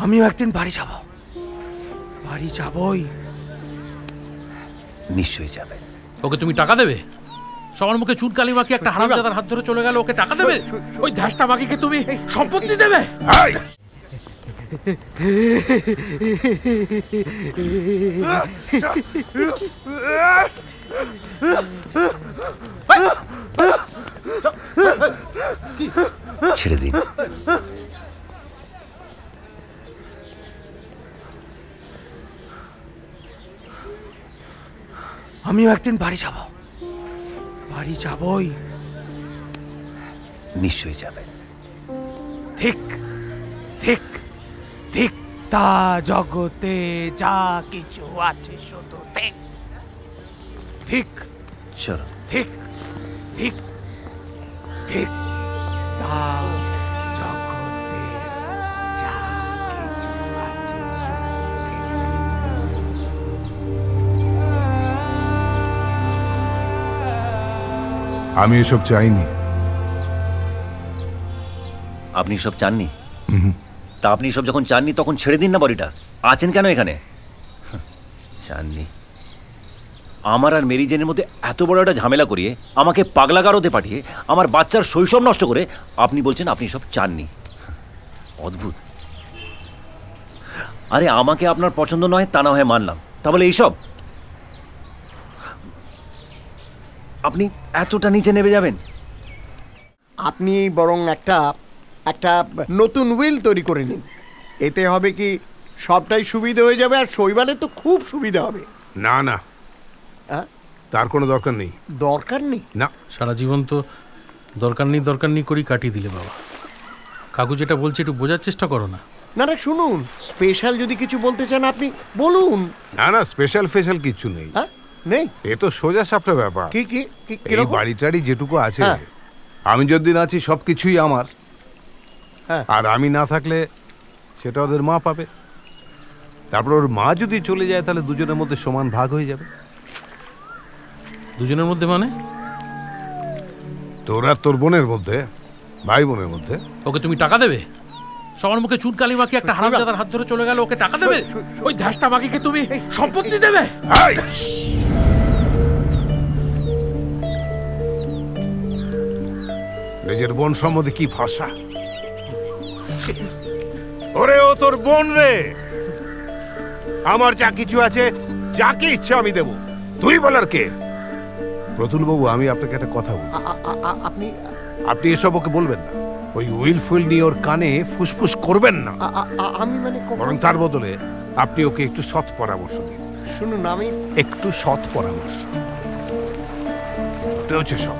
আমিও একদিন বাড়ি যাব, বাড়ি যাবই। নিশ্চয়ই যাবে। ওকে তুমি টাকা দেবে? সবার মুখে চুন কালি মাখি একটা হারামজাদার হাত ধরে চলে গেল, ওকে টাকা দেবে? ওই ধ্যাসটা মাগিকে তুমি সম্পত্তি দেবে? ছেড়ে দিন। আমিও একদিন বাড়ি যাব, বাড়ি যাবই। নিশ্চয়ই যাবে। ঠিক ঠিক ঠিক, তা জগতে যা কিছু আছে শুধু ঠিক ঠিক। চলো। ঠিক ঠিক ঠিক, তা জগতে যা কিছু আছে শুধু ঠিক। আমি এসব চাইনি। আপনি এসব চাননি? তা আপনি এসব যখন চাননি তখন ছেড়ে দিন না বাড়িটা। আছেন কেন এখানে? চাননি। আমার আর মেরি জেনের মধ্যে এত বড় একটা ঝামেলা করিয়ে, আমাকে পাগলাগারোতে পাঠিয়ে, আমার বাচ্চার শৈশব নষ্ট করে আপনি বলছেন আপনি এসব চাননি। অদ্ভুত। আরে আমাকে আপনার পছন্দ নয় তা না হয় মানলাম, তা বলে এইসব? আপনি এতটা নিচে নেমে যাবেন? আপনি বরং একটা নতুন উইল তৈরি করে নিন। এতে হবে কি, সবটাই সুবিধা হয়ে যাবে, আর শৈবালের তো খুব সুবিধা হবে। না না, তার কোনো দরকার নেই। দরকার নেই? না, সারা জীবন তো দরকার নেই করেই কাটিয়ে দিলে বাবা। কাকু যেটা বলছে একটু বোঝার চেষ্টা করো না। না না, শুনুন, স্পেশাল যদি কিছু বলতে চান আপনি বলুন। না না, স্পেশাল ফেশাল কিছু নেই। নেই? এ তো সোজা সাপটা ব্যাপার। কি কি এই বাড়িটারি যেটুকু আছে, আমি যতদিন আছি সবকিছুই আমার। আর আমি না থাকলে সেটা ওদের মা পাবে। তারপর ওর মা যদি চলে যায় তাহলে দুজনের মধ্যে সমান ভাগ হয়ে যাবে। দুজনের মধ্যে মানে? তোর আর তোর বোনের মধ্যে, ভাই বোনের মধ্যে। ওকে তুমি টাকা দেবে? সবার মুখে চুন কালি মাখি একটা হারামজাদার হাত ধরে চলে গেল, ওকে টাকা দেবে? ওই ধ্যাসটা মাগিকে তুমি সম্পত্তি দেবে? নিজের বোন সম্বন্ধে কি ভাষা! ওরে ও তোর বোন রে, আমার যা কিছু আছে, যাকে ইচ্ছা আমি দেব। তুই বলার কে? প্রতুল বাবু, আমি আপনাকে একটা কথা বলি। আপনি এসব ওকে বলবেন না। ওই উইল ফুইল নিয়ে ওর কানে ফুসফুস করবেন না। আমি মানে বরং তার বদলে আপনি ওকে একটু সৎ পরামর্শ দিন। শুনুন, আমি একটু সৎ পরামর্শ হচ্ছে সব।